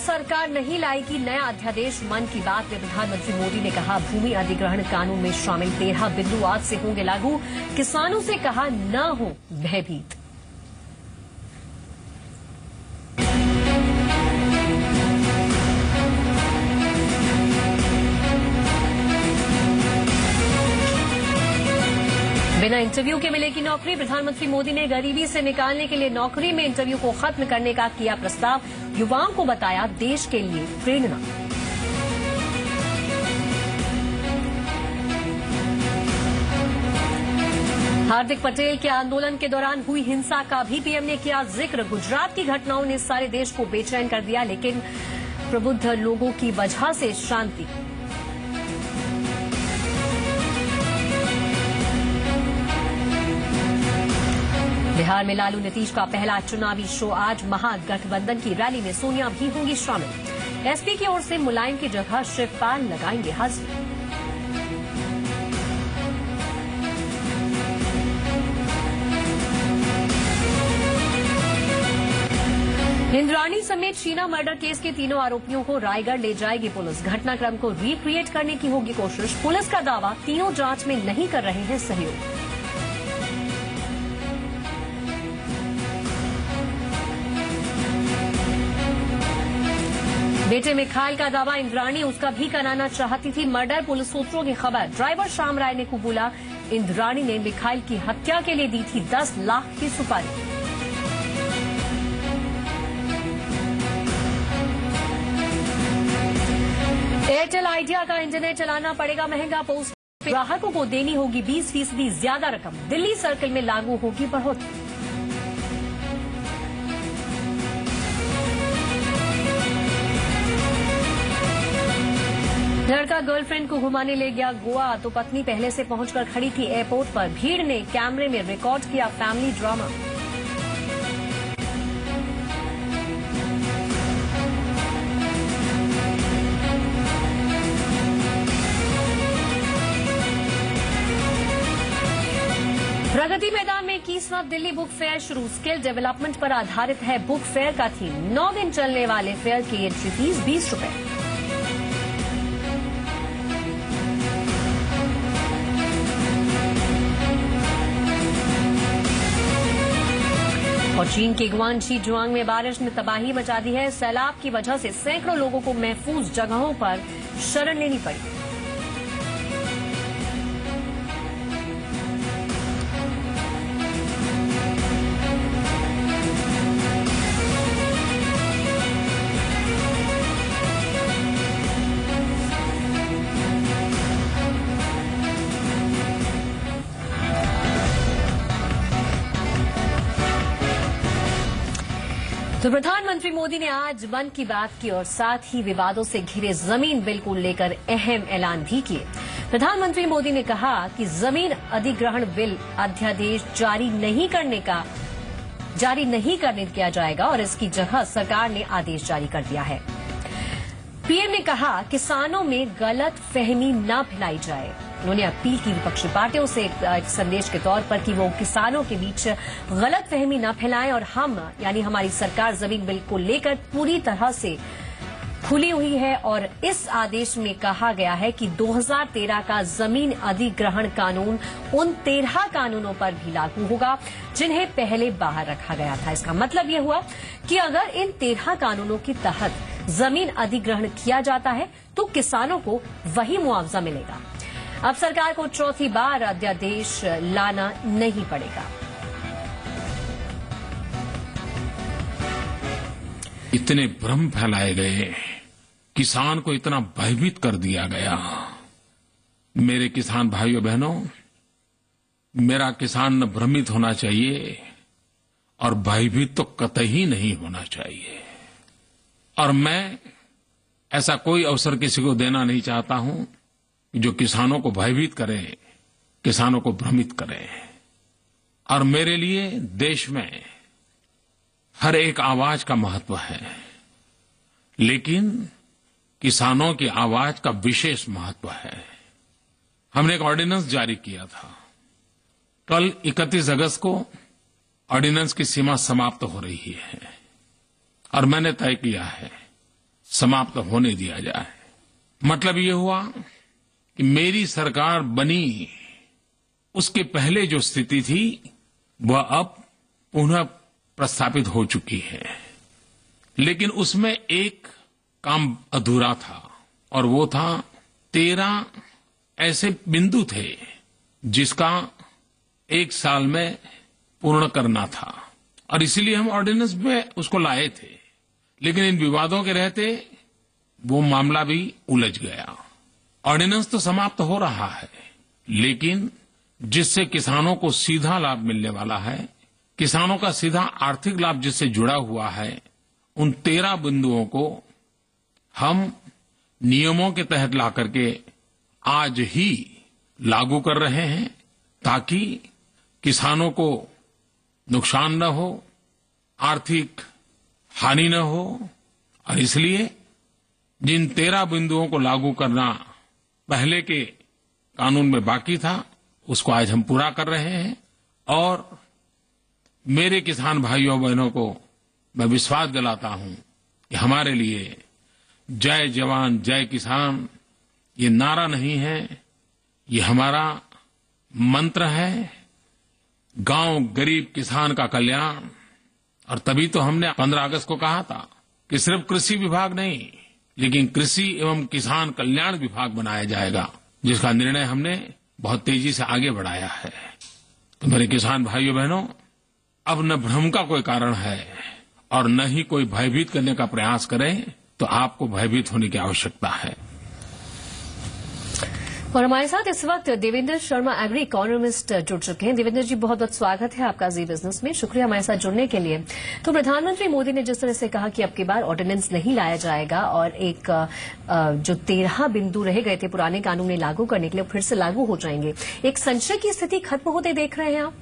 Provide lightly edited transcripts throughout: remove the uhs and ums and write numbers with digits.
सरकार नहीं लाएगी नया अध्यादेश। मन की बात में प्रधानमंत्री मोदी ने कहा, भूमि अधिग्रहण कानून में शामिल 13 बिंदु आज से होंगे लागू। किसानों से कहा, न हो भयभीत। बिना इंटरव्यू के मिलेगी नौकरी। प्रधानमंत्री मोदी ने गरीबी से निकालने के लिए नौकरी में इंटरव्यू को खत्म करने का किया प्रस्ताव। युवाओं को बताया देश के लिए प्रेरणा। हार्दिक पटेल के आंदोलन के दौरान हुई हिंसा का भी पीएम ने किया जिक्र। गुजरात की घटनाओं ने सारे देश को बेचैन कर दिया, लेकिन प्रबुद्ध लोगों की वजह से शांति। बिहार में लालू नीतीश का पहला चुनावी शो आज। महागठबंधन की रैली में सोनिया भी होंगी शामिल। एसपी की ओर से मुलायम की जगह शिवपाल लगाएंगे हाजिरी। इंद्राणी समेत शीना मर्डर केस के तीनों आरोपियों को रायगढ़ ले जाएगी पुलिस। घटनाक्रम को रिक्रिएट करने की होगी कोशिश। पुलिस का दावा, तीनों जांच में नहीं कर रहे हैं सहयोग। बेटे में खाल का दावा, इंद्राणी उसका भी कराना चाहती थी मर्डर। पुलिस सूत्रों की खबर, ड्राइवर श्याम राय ने कबूला, इंद्राणी ने मिखाइल की हत्या के लिए दी थी 10 लाख की सुपारी। एयरटेल आइडिया का इंटरनेट चलाना पड़ेगा महंगा। पोस्ट ग्राहकों को देनी होगी 20% ज्यादा रकम। दिल्ली सर्कल में लागू होगी बढ़ोतरी। लड़का गर्लफ्रेंड को घुमाने ले गया गोवा, तो पत्नी पहले से पहुंचकर खड़ी थी एयरपोर्ट पर। भीड़ ने कैमरे में रिकॉर्ड किया फैमिली ड्रामा। प्रगति मैदान में 21वां दिल्ली बुक फेयर शुरू। स्किल डेवलपमेंट पर आधारित है बुक फेयर का थीम। 9 दिन चलने वाले फेयर की एंट्री फीस 20 रुपए। और चीन के गुआंगझी जुआंग में बारिश ने तबाही मचा दी है। सैलाब की वजह से सैकड़ों लोगों को महफूज जगहों पर शरण लेनी पड़ी। तो प्रधानमंत्री मोदी ने आज मन की बात की और साथ ही विवादों से घिरे जमीन बिल को लेकर अहम ऐलान भी किए। प्रधानमंत्री मोदी ने कहा कि जमीन अधिग्रहण बिल अध्यादेश जारी नहीं करने किया जाएगा और इसकी जगह सरकार ने आदेश जारी कर दिया है। पीएम ने कहा, किसानों में गलत फहमी न फैलाई जाए। उन्होंने अपील की विपक्षी पार्टियों से एक संदेश के तौर पर कि वो किसानों के बीच गलत फहमी न फैलाएं और हम यानी हमारी सरकार जमीन बिल को लेकर पूरी तरह से खुली हुई है। और इस आदेश में कहा गया है कि 2013 का जमीन अधिग्रहण कानून उन 13 कानूनों पर भी लागू होगा जिन्हें पहले बाहर रखा गया था। इसका मतलब यह हुआ कि अगर इन 13 कानूनों के तहत जमीन अधिग्रहण किया जाता है तो किसानों को वही मुआवजा मिलेगा। अब सरकार को चौथी बार अध्यादेश लाना नहीं पड़ेगा। इतने भ्रम फैलाए गए, किसान को इतना भयभीत कर दिया गया। मेरे किसान भाइयों बहनों, मेरा किसान न भ्रमित होना चाहिए और भयभीत तो कतई नहीं होना चाहिए। और मैं ऐसा कोई अवसर किसी को देना नहीं चाहता हूं जो किसानों को भयभीत करे, किसानों को भ्रमित करे। और मेरे लिए देश में हर एक आवाज का महत्व है, लेकिन किसानों की आवाज का विशेष महत्व है। हमने एक ऑर्डिनेंस जारी किया था। कल 31 अगस्त को ऑर्डिनेंस की सीमा समाप्त हो रही है और मैंने तय किया है समाप्त होने दिया जाए। मतलब ये हुआ कि मेरी सरकार बनी उसके पहले जो स्थिति थी वह अब पुनः प्रस्थापित हो चुकी है, लेकिन उसमें एक काम अधूरा था और वो था 13 ऐसे बिंदु थे जिसका 1 साल में पूर्ण करना था और इसीलिए हम ऑर्डिनेंस में उसको लाए थे, लेकिन इन विवादों के रहते वो मामला भी उलझ गया। ऑर्डिनेंस तो समाप्त हो रहा है, लेकिन जिससे किसानों को सीधा लाभ मिलने वाला है, किसानों का सीधा आर्थिक लाभ जिससे जुड़ा हुआ है, उन 13 बिंदुओं को हम नियमों के तहत ला करके आज ही लागू कर रहे हैं ताकि किसानों को नुकसान न हो, आर्थिक हानि न हो। और इसलिए जिन 13 बिंदुओं को लागू करना पहले के कानून में बाकी था, उसको आज हम पूरा कर रहे हैं। और मेरे किसान भाइयों बहनों को मैं विश्वास दिलाता हूं कि हमारे लिए जय जवान जय किसान ये नारा नहीं है, ये हमारा मंत्र है। गांव गरीब किसान का कल्याण। और तभी तो हमने 15 अगस्त को कहा था कि सिर्फ कृषि विभाग नहीं, लेकिन कृषि एवं किसान कल्याण विभाग बनाया जाएगा, जिसका निर्णय हमने बहुत तेजी से आगे बढ़ाया है। तो मेरे किसान भाइयों बहनों, अब न भ्रम का कोई कारण है और न ही कोई भयभीत करने का प्रयास करें तो आपको भयभीत होने की आवश्यकता है। और हमारे साथ इस वक्त देवेंद्र शर्मा एग्री इकोनॉमिस्ट जुड़ चुके हैं। देवेंद्र जी, बहुत बहुत स्वागत है आपका जी बिजनेस में। शुक्रिया हमारे साथ जुड़ने के लिए। तो प्रधानमंत्री मोदी ने जिस तरह से कहा कि अब की बार ऑर्डिनेंस नहीं लाया जाएगा और एक जो 13 बिंदु रह गए थे पुराने कानून में लागू करने के लिए फिर से लागू हो जाएंगे, एक संशय की स्थिति खत्म होते देख रहे हैं आप?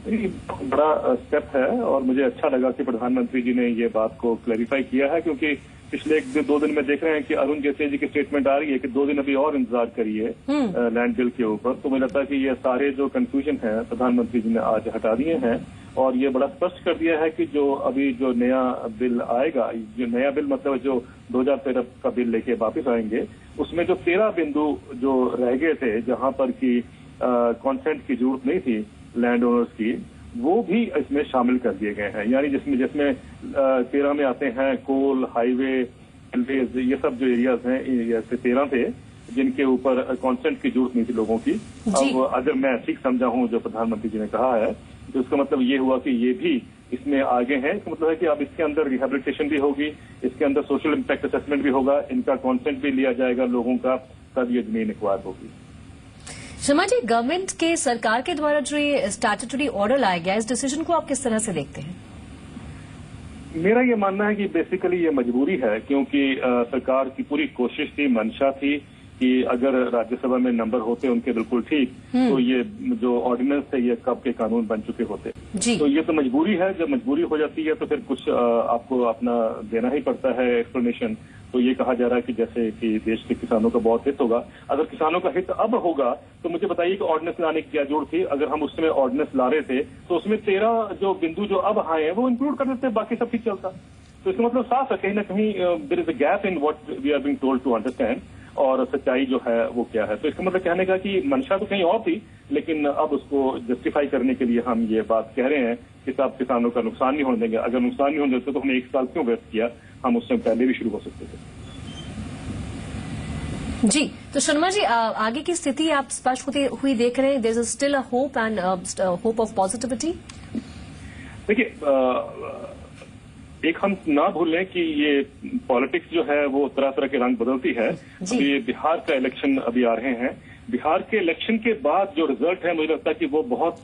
बड़ा स्टेप है और मुझे अच्छा लगा कि प्रधानमंत्री जी ने ये बात को क्लैरिफाई किया है, क्योंकि पिछले 1-2 दिन में देख रहे हैं कि अरुण जेटली जी की स्टेटमेंट आ रही है कि 2 दिन अभी और इंतजार करिए लैंड बिल के ऊपर। तो मुझे लगता है कि ये सारे जो कंफ्यूजन है प्रधानमंत्री जी ने आज हटा दिए हैं और ये बड़ा स्पष्ट कर दिया है कि जो अभी जो नया बिल आएगा, जो नया बिल मतलब जो 2013 का बिल लेके वापस आएंगे, उसमें जो 13 बिंदु जो रह गए थे जहां पर की कॉन्सेंट की जरूरत नहीं थी लैंड ओनर्स की, वो भी इसमें शामिल कर दिए गए हैं। यानी जिसमें 13 में आते हैं कोल, हाईवे, रेलवेज, ये सब जो एरियाज हैं, ऐसे 13 थे जिनके ऊपर कॉन्सेंट की जरूरत नहीं थी लोगों की। अब अगर मैं ठीक समझा हूं जो प्रधानमंत्री जी ने कहा है, तो उसका मतलब ये हुआ कि ये भी इसमें आगे हैं। इसका मतलब है कि अब इसके अंदर रिहेबिलिटेशन भी होगी, इसके अंदर सोशल इम्पैक्ट असेसमेंट भी होगा, इनका कॉन्सेंट भी लिया जाएगा लोगों का, तब ये जमीन एक्वायर होगी। शर्मा जी, गवर्नमेंट के सरकार के द्वारा जो ये स्टैट्यूटरी ऑर्डर लाया गया, इस डिसीजन को आप किस तरह से देखते हैं? मेरा ये मानना है कि बेसिकली ये मजबूरी है, क्योंकि सरकार की पूरी कोशिश थी, मंशा थी कि अगर राज्यसभा में नंबर होते उनके बिल्कुल ठीक, तो ये जो ऑर्डिनेंस है ये कब के कानून बन चुके होते। तो ये तो मजबूरी है। जब मजबूरी हो जाती है तो फिर कुछ आपको अपना देना ही पड़ता है एक्सप्लेनेशन। तो ये कहा जा रहा है कि जैसे कि देश के किसानों का बहुत हित होगा। अगर किसानों का हित अब होगा तो मुझे बताइए कि ऑर्डिनेंस लाने की क्या जरूरत थी? अगर हम उस समय ऑर्डिनेंस ला रहे थे तो उसमें 13 जो बिंदु जो अब आए हैं वो इंक्लूड कर देते, बाकी सब ठीक चलता। तो इसका मतलब साफ है, कहीं ना कहीं there is a gap in what we are being told to understand, और सच्चाई जो है वो क्या है। तो इसका मतलब कहने का कि मंशा तो कहीं और थी, लेकिन अब उसको जस्टिफाई करने के लिए हम ये बात कह रहे हैं कि सब किसानों का नुकसान नहीं होने देंगे। अगर नुकसान नहीं होने देते तो हमने 1 साल क्यों व्यस्त किया? हम उससे पहले भी शुरू हो सकते थे। जी, तो शर्मा जी, आगे की स्थिति आप स्पष्ट होती हुई देख रहे हैं? There is still a hope and hope of positivity. देखिए, एक हम ना भूलें कि ये पॉलिटिक्स जो है वो तरह तरह के रंग बदलती है। अभी बिहार का इलेक्शन अभी आ रहे हैं। बिहार के इलेक्शन के बाद जो रिजल्ट है, मुझे लगता है कि वो बहुत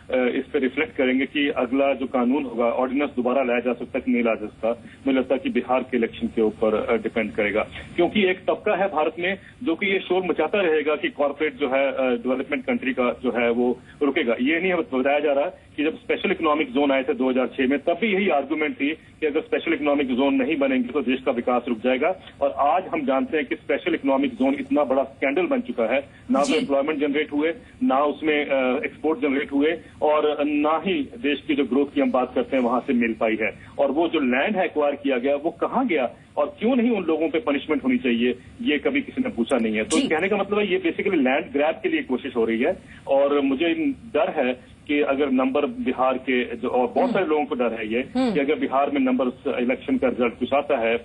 इस पे रिफ्लेक्ट करेंगे कि अगला जो कानून होगा, ऑर्डिनेंस दोबारा लाया जा सकता है कि नहीं लाया जा सकता। मुझे लगता है कि बिहार के इलेक्शन के ऊपर डिपेंड करेगा, क्योंकि एक तबका है भारत में जो कि ये शोर मचाता रहेगा कि कॉर्पोरेट जो है डेवलपमेंट कंट्री का जो है वो रुकेगा। ये नहीं बताया जा रहा कि जब स्पेशल इकोनॉमिक जोन आए थे 2006 में, तब भी यही आर्गुमेंट थी कि अगर स्पेशल इकोनॉमिक जोन नहीं बनेंगे तो देश का विकास रुक जाएगा। और आज हम जानते हैं कि स्पेशल इकोनॉमिक जोन इतना बड़ा स्कैंडल बन चुका है ना तो एम्प्लॉयमेंट जनरेट हुए, ना उसमें एक्सपोर्ट जनरेट हुए, और ना ही देश की जो ग्रोथ की हम बात करते हैं वहां से मिल पाई है। और वो जो लैंड है एक्वायर किया गया वो कहाँ गया और क्यों नहीं उन लोगों पे पनिशमेंट होनी चाहिए, ये कभी किसी ने पूछा नहीं है। तो कहने का मतलब है ये बेसिकली लैंड ग्रैब के लिए कोशिश हो रही है। और मुझे डर है कि अगर नंबर बिहार के जो, और बहुत सारे लोगों को डर है ये कि अगर बिहार में नंबर इलेक्शन का रिजल्ट कुछ आता है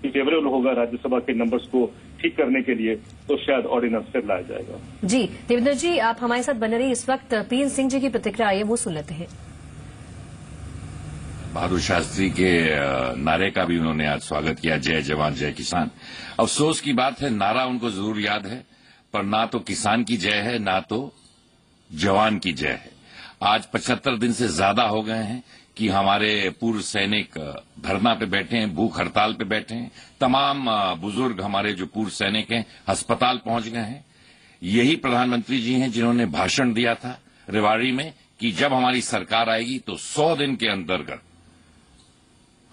फेवरेबल होगा राज्यसभा के नंबर्स को ठीक करने के लिए, तो शायद ऑर्डिनेंस फिर लाया जाएगा। जी देवेंद्र जी, आप हमारे साथ बने रही। इस वक्त पीएन सिंह जी की प्रतिक्रिया आई है, वो सुन लेते हैं। बहादुर शास्त्री के नारे का भी उन्होंने आज स्वागत किया, जय जवान जय किसान। अफसोस की बात है, नारा उनको जरूर याद है, पर ना तो किसान की जय है ना तो जवान की जय है। आज 75 दिन से ज्यादा हो गए हैं कि हमारे पूर्व सैनिक धरना पे बैठे हैं, भूख हड़ताल पे बैठे हैं। तमाम बुजुर्ग हमारे जो पूर्व सैनिक हैं अस्पताल पहुंच गए हैं। यही प्रधानमंत्री जी हैं जिन्होंने भाषण दिया था रेवाड़ी में कि जब हमारी सरकार आएगी तो 100 दिन के अंतर्गत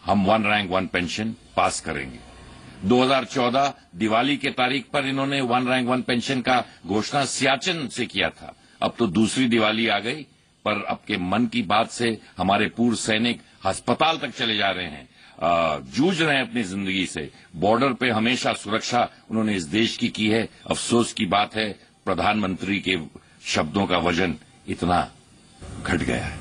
हम 1 रैंक 1 पेंशन पास करेंगे। 2014 दिवाली के तारीख पर इन्होंने 1 रैंक 1 पेंशन का घोषणा सियाचिन से किया था। अब तो दूसरी दिवाली आ गई, पर अब के मन की बात से हमारे पूर्व सैनिक अस्पताल तक चले जा रहे हैं, जूझ रहे हैं अपनी जिंदगी से। बॉर्डर पे हमेशा सुरक्षा उन्होंने इस देश की है। अफसोस की बात है प्रधानमंत्री के शब्दों का वजन इतना घट गया है।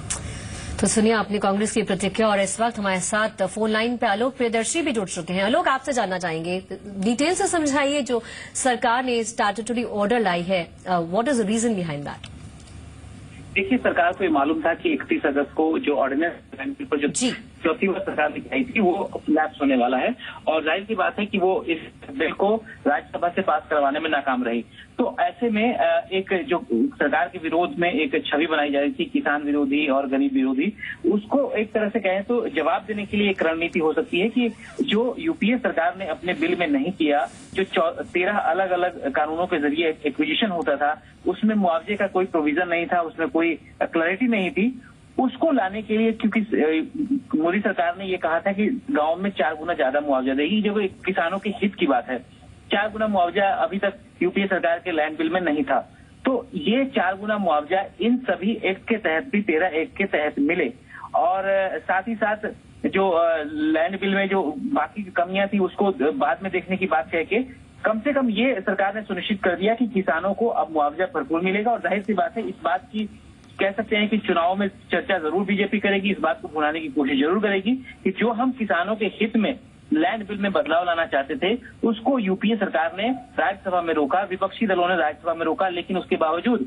तो सुनिए आपने कांग्रेस की प्रतिक्रिया। और इस वक्त हमारे साथ फोन लाइन पे आलोक प्रियदर्शी भी जुड़ चुके हैं। आलोक, आपसे जानना चाहेंगे, डिटेल से समझाइए जो सरकार ने स्टैट्यूटरी ऑर्डर लाई है, what is the reason behind that? देखिए, सरकार को ये मालूम था कि 31 अगस्त को जो ऑर्डिनेंस पर जो चौथी बार सरकार लेके आई थी वो लैप्स होने वाला है, और जाहिर सी बात है कि वो इस बिल को राज्यसभा से पास करवाने में नाकाम रही। तो ऐसे में एक जो सरकार के विरोध में एक छवि बनाई जा रही थी, किसान विरोधी और गरीब विरोधी, उसको एक तरह से कहें तो जवाब देने के लिए एक रणनीति हो सकती है कि जो यूपीए सरकार ने अपने बिल में नहीं किया, जो 13 अलग अलग कानूनों के जरिए एक्विजिशन होता था, उसमें मुआवजे का कोई प्रोविजन नहीं था, उसमें कोई क्लैरिटी नहीं थी, उसको लाने के लिए, क्योंकि मोदी सरकार ने ये कहा था कि गांव में 4 गुना ज्यादा मुआवजा देगी, जो किसानों के हित की बात है। 4 गुना मुआवजा अभी तक यूपीए सरकार के लैंड बिल में नहीं था। तो ये 4 गुना मुआवजा इन सभी एक्ट के तहत भी 13 एक्ट के तहत मिले। और साथ ही साथ जो लैंड बिल में जो बाकी कमियां थी उसको बाद में देखने की बात कह के कम से कम ये सरकार ने सुनिश्चित कर दिया कि किसानों को अब मुआवजा भरपूर मिलेगा। और जाहिर सी बात है, इस बात की कह सकते हैं कि चुनाव में चर्चा जरूर बीजेपी करेगी, इस बात को भुनाने की कोशिश जरूर करेगी कि जो हम किसानों के हित में लैंड बिल में बदलाव लाना चाहते थे उसको यूपीए सरकार ने राज्यसभा में रोका, विपक्षी दलों ने राज्यसभा में रोका, लेकिन उसके बावजूद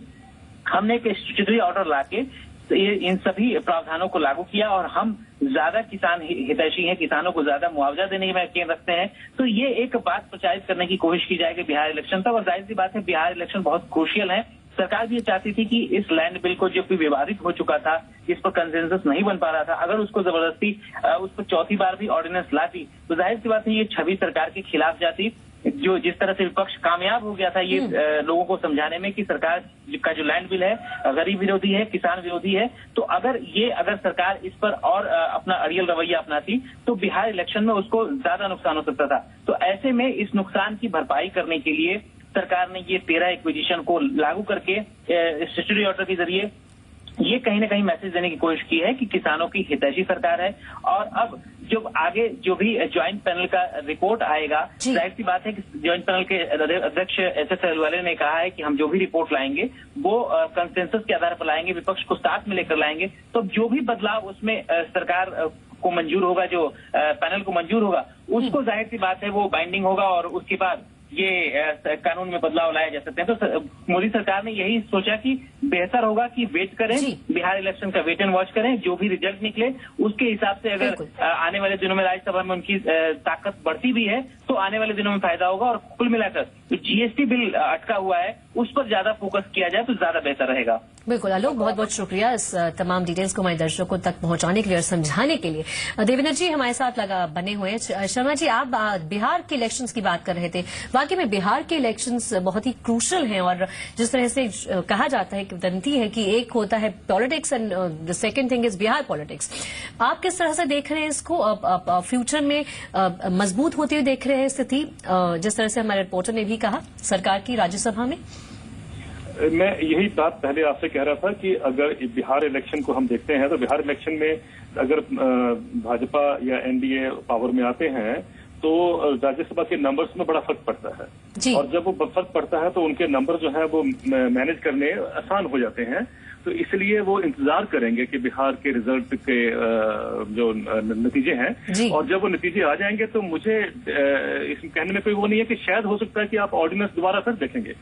हमने एक स्टैट्यूटरी ऑर्डर लाके इन सभी प्रावधानों को लागू किया और हम ज्यादा किसान हितैषी हैं, किसानों को ज्यादा मुआवजा देने में यकीन रखते हैं। तो ये एक बात प्रचारित करने की कोशिश की जाएगी बिहार इलेक्शन तक। और जाहिर सी बात है, बिहार इलेक्शन बहुत क्रूशियल है। सरकार भी ये चाहती थी कि इस लैंड बिल को जो भी विवादित हो चुका था, जिस पर कंसेंसस नहीं बन पा रहा था, अगर उसको जबरदस्ती उस पर चौथी बार भी ऑर्डिनेंस लाती तो जाहिर सी बात है ये छवि सरकार के खिलाफ जाती। जो जिस तरह से विपक्ष कामयाब हो गया था ये लोगों को समझाने में कि सरकार का जो लैंड बिल है गरीब विरोधी है, किसान विरोधी है, तो अगर सरकार इस पर और अपना अड़ियल रवैया अपनाती तो बिहार इलेक्शन में उसको ज्यादा नुकसान हो सकता था। तो ऐसे में इस नुकसान की भरपाई करने के लिए सरकार ने ये 13 एक्विजिशन को लागू करके स्टैट्यूटरी ऑर्डर के जरिए ये कहीं ना कहीं मैसेज देने की कोशिश की है कि किसानों की हितैषी सरकार है। और अब जो आगे जो भी ज्वाइंट पैनल का रिपोर्ट आएगा, जाहिर सी बात है कि ज्वाइंट पैनल के अध्यक्ष एस.एस. अहलुवालिया ने कहा है कि हम जो भी रिपोर्ट लाएंगे वो कंसेंसस के आधार पर लाएंगे, विपक्ष को साथ में लेकर लाएंगे। तो जो भी बदलाव उसमें सरकार को मंजूर होगा, जो पैनल को मंजूर होगा, उसको जाहिर सी बात है वो बाइंडिंग होगा और उसके बाद ये कानून में बदलाव लाए जा सकते हैं। तो मोदी सरकार ने यही सोचा कि बेहतर होगा कि वेट करें, बिहार इलेक्शन का वेट एंड वॉच करें, जो भी रिजल्ट निकले उसके हिसाब से अगर आने वाले दिनों में राज्यसभा में उनकी ताकत बढ़ती भी है तो आने वाले दिनों में फायदा होगा। और कुल मिलाकर जो जीएसटी बिल अटका हुआ है उस पर ज्यादा फोकस किया जाए तो ज्यादा बेहतर रहेगा। बिल्कुल आलोक, बहुत बहुत शुक्रिया इस तमाम डिटेल्स को हमारे दर्शकों तक पहुंचाने के लिए और समझाने के लिए। देवेंद्र जी हमारे साथ बने हुए हैं। शर्मा जी, आप बिहार के इलेक्शंस की बात कर रहे थे। वाकई में बिहार के इलेक्शंस बहुत ही क्रूशल हैं और जिस तरह से कहा जाता है, किवदंती है कि एक होता है politics and the second thing is Bihar politics. आप किस तरह से देख रहे हैं इसको? फ्यूचर में मजबूत होती हुई देख रहे हैं स्थिति, जिस तरह से हमारे रिपोर्टर ने भी कहा, सरकार की राज्यसभा में? मैं यही बात पहले आपसे कह रहा था कि अगर बिहार इलेक्शन को हम देखते हैं तो बिहार इलेक्शन में अगर भाजपा या एनडीए पावर में आते हैं तो राज्यसभा के नंबर्स में बड़ा फर्क पड़ता है और जब वो फर्क पड़ता है तो उनके नंबर जो है वो मैनेज करने आसान हो जाते हैं। तो इसलिए वो इंतजार करेंगे कि बिहार के रिजल्ट के जो नतीजे हैं और जब वो नतीजे आ जाएंगे तो मुझे इसमें कहने में कोई वो नहीं है कि शायद हो सकता है कि आप ऑर्डिनेंस दोबारा फिर देखेंगे,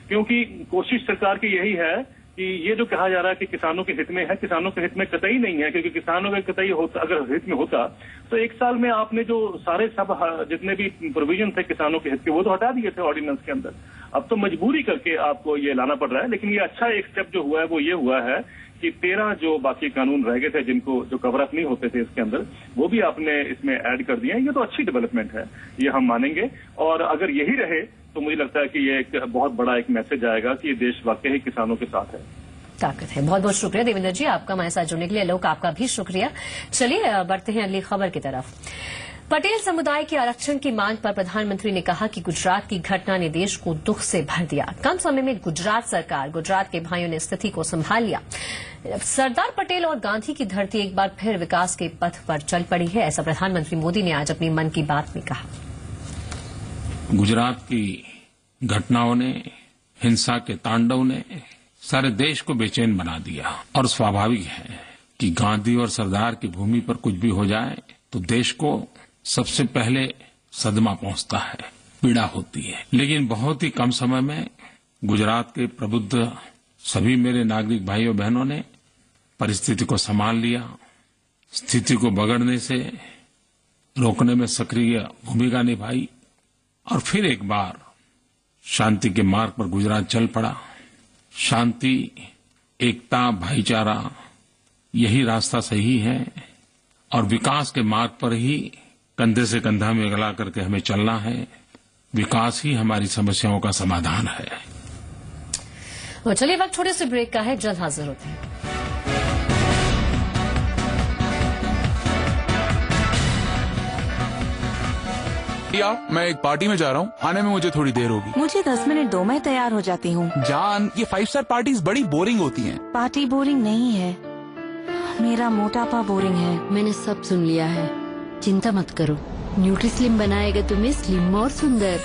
क्योंकि कोशिश सरकार की यही है कि ये जो कहा जा रहा है कि किसानों के हित में है, किसानों के हित में कतई नहीं है, क्योंकि किसानों के कतई होता अगर हित में होता तो एक साल में आपने जो सारे सब जितने भी प्रोविजन थे किसानों के हित के वो तो हटा दिए थे ऑर्डिनेंस के अंदर। अब तो मजबूरी करके आपको ये लाना पड़ रहा है, लेकिन ये अच्छा एक स्टेप जो हुआ है वो ये हुआ है कि 13 जो बाकी कानून रह गए थे जिनको जो कवर अप नहीं होते थे इसके अंदर वो भी आपने इसमें ऐड कर दिए। ये तो अच्छी डेवलपमेंट है, ये हम मानेंगे। और अगर यही रहे तो मुझे लगता है कि ये एक बहुत बड़ा एक मैसेज आएगा कि ये देश वाकई ही किसानों के साथ है, ताकत है। बहुत बहुत शुक्रिया देवेंद्र जी, आपका हमारे साथ जुड़ने के लिए। लोग आपका भी शुक्रिया। चलिए बढ़ते हैं अगली खबर की तरफ। पटेल समुदाय के आरक्षण की मांग पर प्रधानमंत्री ने कहा कि गुजरात की घटना ने देश को दुख से भर दिया। कम समय में गुजरात सरकार, गुजरात के भाइयों ने स्थिति को संभाल लिया। सरदार पटेल और गांधी की धरती एक बार फिर विकास के पथ पर चल पड़ी है, ऐसा प्रधानमंत्री मोदी ने आज अपनी मन की बात में कहा। गुजरात की घटनाओं ने, हिंसा के तांडव ने सारे देश को बेचैन बना दिया और स्वाभाविक है कि गांधी और सरदार की भूमि पर कुछ भी हो जाए तो देश को सबसे पहले सदमा पहुंचता है, पीड़ा होती है। लेकिन बहुत ही कम समय में गुजरात के प्रबुद्ध सभी मेरे नागरिक भाइयों बहनों ने परिस्थिति को संभाल लिया, स्थिति को बिगड़ने से रोकने में सक्रिय भूमिका निभाई और फिर एक बार शांति के मार्ग पर गुजरात चल पड़ा। शांति, एकता, भाईचारा यही रास्ता सही है और विकास के मार्ग पर ही कंधे से कंधा मिला करके हमें चलना है। विकास ही हमारी समस्याओं का समाधान है। और चलिए वक्त छोटे से ब्रेक का है, जल्द हाजिर होते हैं। मैं एक पार्टी में जा रहा हूँ, आने में मुझे थोड़ी देर होगी। मुझे 10 मिनट दो, मैं तैयार हो जाती हूँ। जान, ये 5 स्टार पार्टीज बड़ी बोरिंग होती हैं। पार्टी बोरिंग नहीं है, मेरा मोटापा बोरिंग है। मैंने सब सुन लिया है, चिंता मत करो, न्यूट्रीस्लिम बनाएगा तुम्हें स्लिम और सुंदर।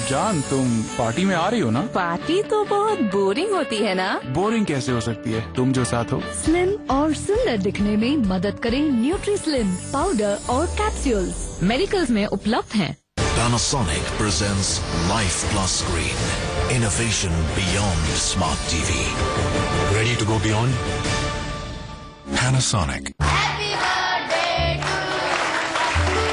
जान, तुम पार्टी में आ रही हो ना? पार्टी तो बहुत बोरिंग होती है ना? बोरिंग कैसे हो सकती है, तुम जो साथ हो। स्लिम और सुंदर दिखने में मदद करें न्यूट्रीस्लिम पाउडर और कैप्सूल्स, मेडिकल्स में उपलब्ध हैं। Panasonic presents Life Plus Screen. Innovation beyond smart TV. Ready to go beyond? Panasonic. Happy birthday to you.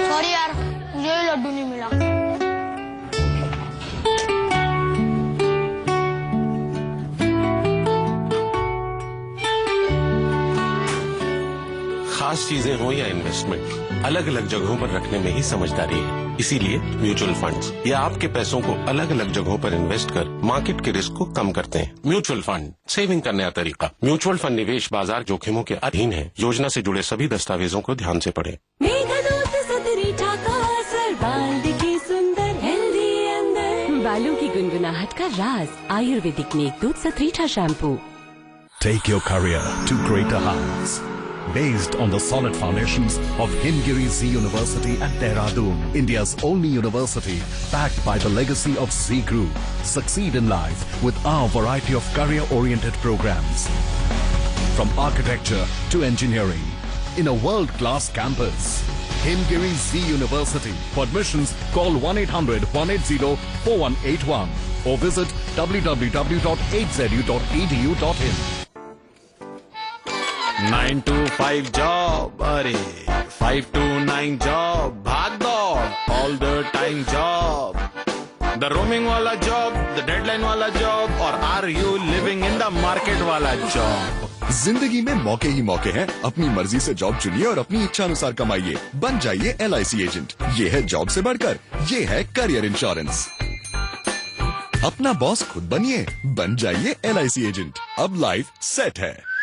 Sorry यार, मुझे लड्डू नहीं मिला। खास चीजें हो या इन्वेस्टमेंट, अलग अलग जगहों पर रखने में ही समझदारी है। इसीलिए म्यूचुअल फंड्स या आपके पैसों को अलग अलग जगहों पर इन्वेस्ट कर मार्केट के रिस्क को कम करते हैं। म्यूचुअल फंड, सेविंग का नया तरीका। म्यूचुअल फंड निवेश बाजार जोखिमों के अधीन है। योजना से जुड़े सभी दस्तावेजों को ध्यान से पढ़ें। बालों की गुनगुनाहट का राज, आयुर्वेदिक नेक दूध सतरीठा shampoo. Take your career to greater heights. Based on the solid foundations of Himgiri Z University at Dehradun, India's only university backed by the legacy of Z Group. Succeed in life with our variety of career-oriented programs. From architecture to engineering, in a world-class campus. Himgiri Z University. For admissions, call 1-800-180-4181 or visit www.8zu.edu.in. 9 to 5 job, अरे 5 to 9 job, भाग दौड़, all the time job, the roaming वाला job, the deadline वाला job, और are you living in the market वाला job? जिंदगी में मौके ही मौके हैं। अपनी मर्जी से जॉब चुनिए और अपनी इच्छा अनुसार कमाइए। बन जाइए LIC एजेंट। ये है जॉब से बढ़कर, ये है करियर इंश्योरेंस। अपना बॉस खुद बनिए, बन जाइए LIC एजेंट। अब लाइफ सेट है।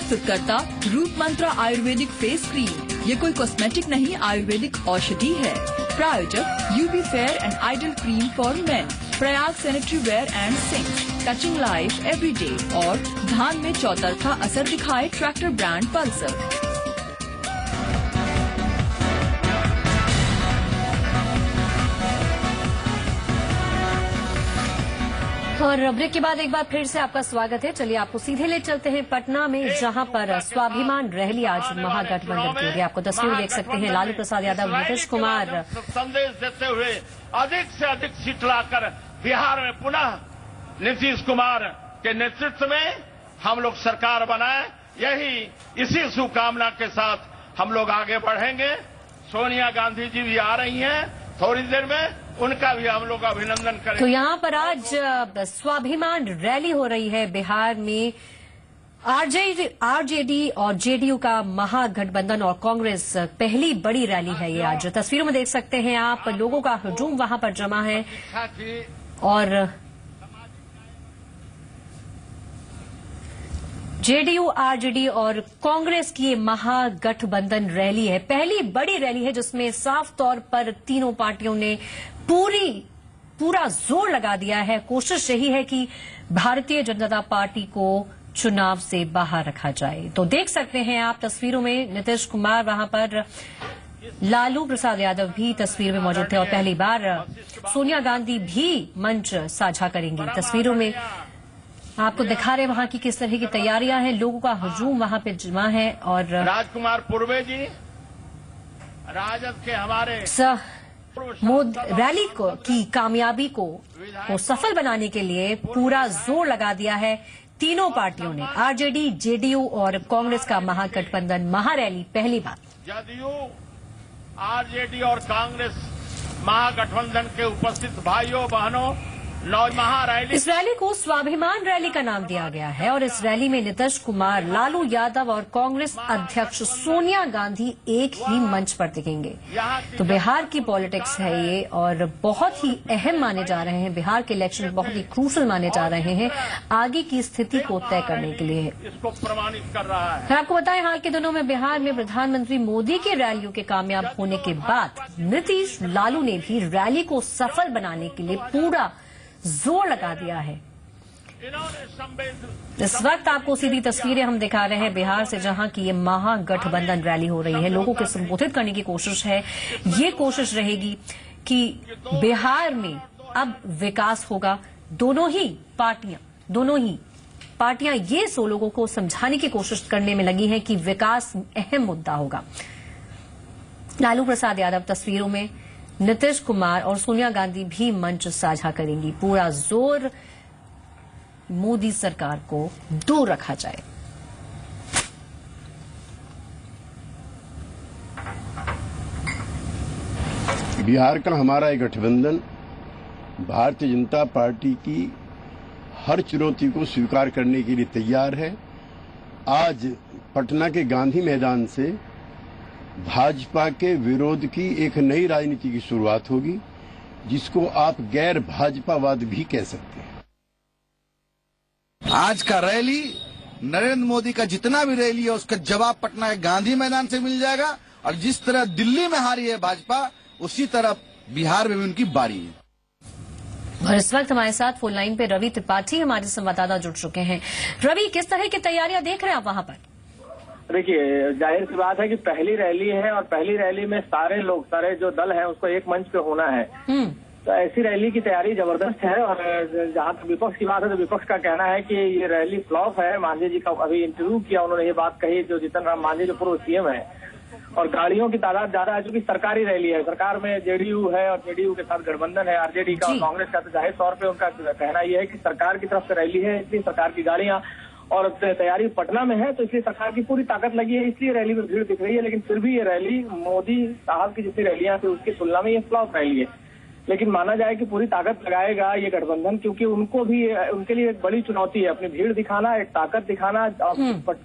प्रस्तुत करता रूप मंत्रा आयुर्वेदिक फेस क्रीम। ये कोई कॉस्मेटिक नहीं, आयुर्वेदिक औषधि है। प्रायोजक UB fair and idol cream for men, Prayag sanitary ware and sink, touching life every day और धान में चौतरफा असर दिखाए ट्रैक्टर ब्रांड पल्सर। और ब्रेक के बाद एक बार फिर से आपका स्वागत है। चलिए आपको सीधे ले चलते हैं पटना में, जहां पर स्वाभिमान रैली आज महागठबंधन की होगी। आपको तस्वीर देख सकते हैं, लालू प्रसाद यादव, नीतीश कुमार संदेश देते हुए अधिक से अधिक सीट लाकर बिहार में पुनः नीतीश कुमार के नेतृत्व में हम लोग सरकार बनाए। इसी शुभकामना के साथ हम लोग आगे बढ़ेंगे। सोनिया गांधी जी भी आ रही हैं थोड़ी देर में, उनका भी हम लोग अभिनंदन करें। तो यहाँ पर आज स्वाभिमान रैली हो रही है बिहार में। आरजेडी और जेडीयू का महागठबंधन और कांग्रेस पहली बड़ी रैली है ये आज। तस्वीरों में देख सकते हैं आप, लोगों का हुजूम वहां पर जमा है और जेडीयू, आरजेडी और कांग्रेस की ये महागठबंधन रैली है, पहली बड़ी रैली है जिसमें साफ तौर पर तीनों पार्टियों ने पूरा जोर लगा दिया है। कोशिश यही है कि भारतीय जनता पार्टी को चुनाव से बाहर रखा जाए। तो देख सकते हैं आप तस्वीरों में, नीतीश कुमार वहां पर, लालू प्रसाद यादव भी तस्वीर में मौजूद थे और पहली बार सोनिया गांधी भी मंच साझा करेंगी। तस्वीरों में आपको दिखा रहे वहां की किस तरह की तैयारियां हैं, लोगों का हुजूम वहां पे जमा है। और राजकुमार पूर्वे जी राजद के हमारे रैली की कामयाबी को सफल बनाने के लिए पूरा जोर लगा दिया है तीनों पार्टियों ने। आरजेडी, जेडीयू और कांग्रेस का महागठबंधन महारैली पहली बार। जदयू, आरजेडी और कांग्रेस महागठबंधन के उपस्थित भाइयों बहनों, महारैली। इस रैली को स्वाभिमान रैली का नाम दिया गया है और इस रैली में नीतीश कुमार, लालू यादव और कांग्रेस अध्यक्ष सोनिया गांधी एक ही मंच पर दिखेंगे। तो बिहार की पॉलिटिक्स है ये और बहुत ही अहम माने जा रहे हैं। बिहार के इलेक्शन बहुत ही क्रूशल माने जा रहे हैं आगे की स्थिति को तय करने के लिए। इसको प्रमाणित कर रहा है। आपको बताएं, हाल के दिनों में बिहार में प्रधानमंत्री मोदी की रैलियों के कामयाब होने के बाद नीतीश, लालू ने भी रैली को सफल बनाने के लिए पूरा जोर लगा दिया है। इस वक्त आपको सीधी तस्वीरें हम दिखा रहे हैं बिहार से, जहां की ये महागठबंधन रैली हो रही है। लोगों को संबोधित करने की कोशिश है। ये कोशिश रहेगी कि बिहार में अब विकास होगा। दोनों ही पार्टियां ये लोगों को समझाने की कोशिश करने में लगी हैं कि विकास अहम मुद्दा होगा। लालू प्रसाद यादव तस्वीरों में, नीतीश कुमार और सोनिया गांधी भी मंच साझा करेंगी। पूरा जोर मोदी सरकार को दूर रखा जाए। बिहार का हमारा एक गठबंधन भारतीय जनता पार्टी की हर चुनौती को स्वीकार करने के लिए तैयार है। आज पटना के गांधी मैदान से भाजपा के विरोध की एक नई राजनीति की शुरुआत होगी, जिसको आप गैर भाजपावाद भी कह सकते हैं। आज का रैली, नरेंद्र मोदी का जितना भी रैली है उसका जवाब पटना के गांधी मैदान से मिल जाएगा और जिस तरह दिल्ली में हारी है भाजपा, उसी तरह बिहार में भी उनकी बारी है। और इस वक्त हमारे साथ फोन लाइन पे रवि त्रिपाठी हमारे संवाददाता जुड़ चुके हैं। रवि, किस तरह की तैयारियां देख रहे हैं आप वहां पर? देखिए, जाहिर सी बात है कि पहली रैली है और पहली रैली में सारे जो दल है उसको एक मंच पे होना है। तो ऐसी रैली की तैयारी जबरदस्त है। और जहां तक विपक्ष की बात है तो विपक्ष का कहना है कि ये रैली फ्लॉप है। मांझी जी का अभी इंटरव्यू किया, उन्होंने ये बात कही, जो जीतन राम मांझी जो पूर्व सीएम है। और गाड़ियों की तादाद ज्यादा है, चूंकि सरकारी रैली है, सरकार में जेडीयू है और जेडीयू के साथ गठबंधन है आरजेडी का और कांग्रेस का। तो जाहिर तौर पर उनका कहना यह है कि सरकार की तरफ से रैली है, इसलिए सरकार की गाड़ियां और तैयारी पटना में है, तो इसलिए सरकार की पूरी ताकत लगी है, इसलिए रैली में भीड़ दिख रही है। लेकिन फिर भी ये रैली मोदी साहब की जितनी रैलियां थी उसकी तुलना में ये फ्लॉप रैली है। लेकिन माना जाए कि पूरी ताकत लगाएगा ये गठबंधन, क्योंकि उनको भी, उनके लिए एक बड़ी चुनौती है अपनी भीड़ दिखाना, एक ताकत दिखाना।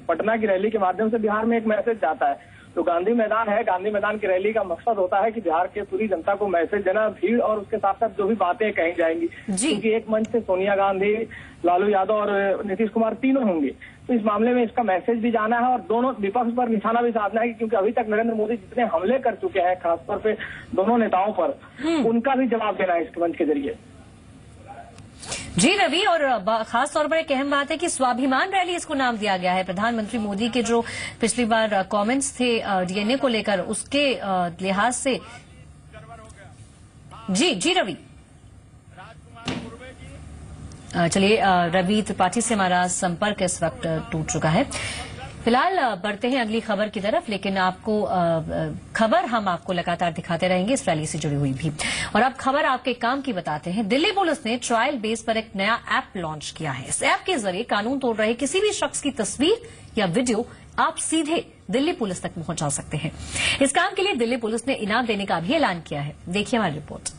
पटना की रैली के माध्यम से बिहार में एक मैसेज जाता है। जो गांधी मैदान है, गांधी मैदान की रैली का मकसद होता है कि बिहार के पूरी जनता को मैसेज देना, भीड़ और उसके साथ साथ जो भी बातें कही जाएंगी, क्योंकि एक मंच से सोनिया गांधी, लालू यादव और नीतीश कुमार तीनों होंगे, तो इस मामले में इसका मैसेज भी जाना है और दोनों विपक्ष पर निशाना भी साधना है, क्योंकि अभी तक नरेंद्र मोदी जितने हमले कर चुके हैं खासतौर पे दोनों नेताओं पर, उनका भी जवाब देना है इस मंच के जरिए। जी रवि, और खास तौर पर एक अहम बात है कि स्वाभिमान रैली इसको नाम दिया गया है। प्रधानमंत्री मोदी के जो पिछली बार कमेंट्स थे डीएनए को लेकर, उसके लिहाज से जी रवि, चलिए रवि त्रिपाठी से हमारा संपर्क इस वक्त टूट चुका है। फिलहाल बढ़ते हैं अगली खबर की तरफ, लेकिन आपको खबर हम आपको लगातार दिखाते रहेंगे इस रैली से जुड़ी हुई भी। और अब खबर आपके काम की बताते हैं। दिल्ली पुलिस ने ट्रायल बेस पर एक नया ऐप लॉन्च किया है। इस ऐप के जरिए कानून तोड़ रहे किसी भी शख्स की तस्वीर या वीडियो आप सीधे दिल्ली पुलिस तक पहुंचा सकते हैं। इस काम के लिए दिल्ली पुलिस ने इनाम देने का भी ऐलान किया है। देखिए हमारी रिपोर्ट।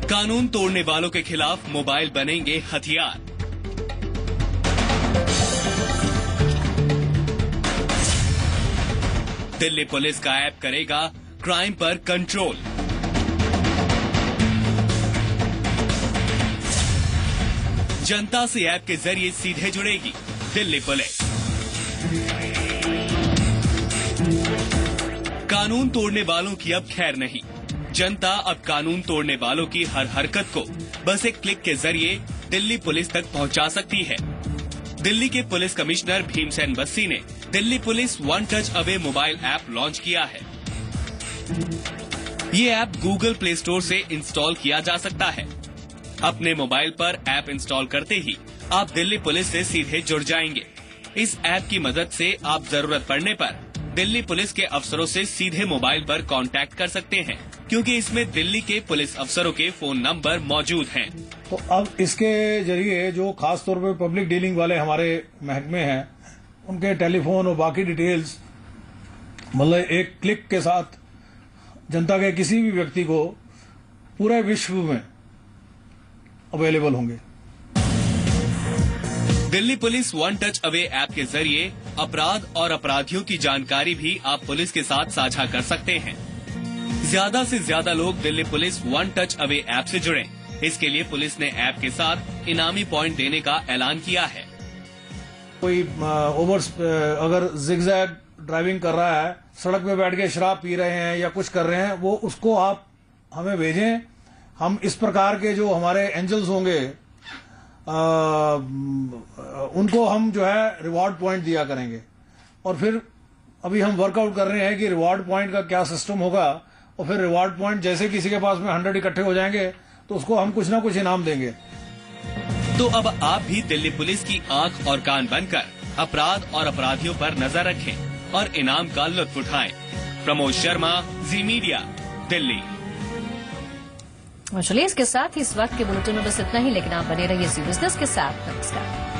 कानून तोड़ने वालों के खिलाफ मोबाइल बनेंगे हथियार। दिल्ली पुलिस का ऐप करेगा क्राइम पर कंट्रोल। जनता से ऐप के जरिए सीधे जुड़ेगी दिल्ली पुलिस। कानून तोड़ने वालों की अब खैर नहीं। जनता अब कानून तोड़ने वालों की हर हरकत को बस एक क्लिक के जरिए दिल्ली पुलिस तक पहुंचा सकती है। दिल्ली के पुलिस कमिश्नर भीमसेन बस्सी ने Delhi police one touch away mobile app launch किया है। ये ऐप गूगल प्ले स्टोर से इंस्टॉल किया जा सकता है। अपने मोबाइल पर ऐप इंस्टॉल करते ही आप दिल्ली पुलिस से सीधे जुड़ जाएंगे। इस ऐप की मदद से आप जरूरत पड़ने पर दिल्ली पुलिस के अफसरों से सीधे मोबाइल पर कांटेक्ट कर सकते हैं, क्योंकि इसमें दिल्ली के पुलिस अफसरों के फोन नंबर मौजूद हैं। तो अब इसके जरिए जो खास तौर पे पब्लिक डीलिंग वाले हमारे महकमे हैं, उनके टेलीफोन और बाकी डिटेल्स मतलब एक क्लिक के साथ जनता के किसी भी व्यक्ति को पूरे विश्व में अवेलेबल होंगे। Delhi police one touch away app के जरिए अपराध और अपराधियों की जानकारी भी आप पुलिस के साथ साझा कर सकते हैं। ज्यादा से ज्यादा लोग Delhi police one touch away app से जुड़ें। इसके लिए पुलिस ने ऐप के साथ इनामी पॉइंट देने का ऐलान किया है। कोई अगर जिगजैग ड्राइविंग कर रहा है, सड़क पे बैठ के शराब पी रहे हैं या कुछ कर रहे हैं, वो उसको आप हमें भेजें। हम इस प्रकार के जो हमारे एंजल्स होंगे उनको हम जो है रिवॉर्ड पॉइंट दिया करेंगे। और फिर अभी हम वर्कआउट कर रहे हैं कि रिवॉर्ड पॉइंट का क्या सिस्टम होगा, और फिर रिवॉर्ड पॉइंट जैसे किसी के पास में 100 इकट्ठे हो जाएंगे तो उसको हम कुछ ना कुछ इनाम देंगे। तो अब आप भी दिल्ली पुलिस की आंख और कान बनकर अपराध और अपराधियों पर नजर रखें और इनाम का लुत्फ उठाएं। प्रमोद शर्मा, जी मीडिया, दिल्ली। चलिए इसके साथ ही इस वक्त के बुलेटिन में बस इतना ही, लेकिन आप बने रहिए जी बिजनेस के साथ। नमस्कार।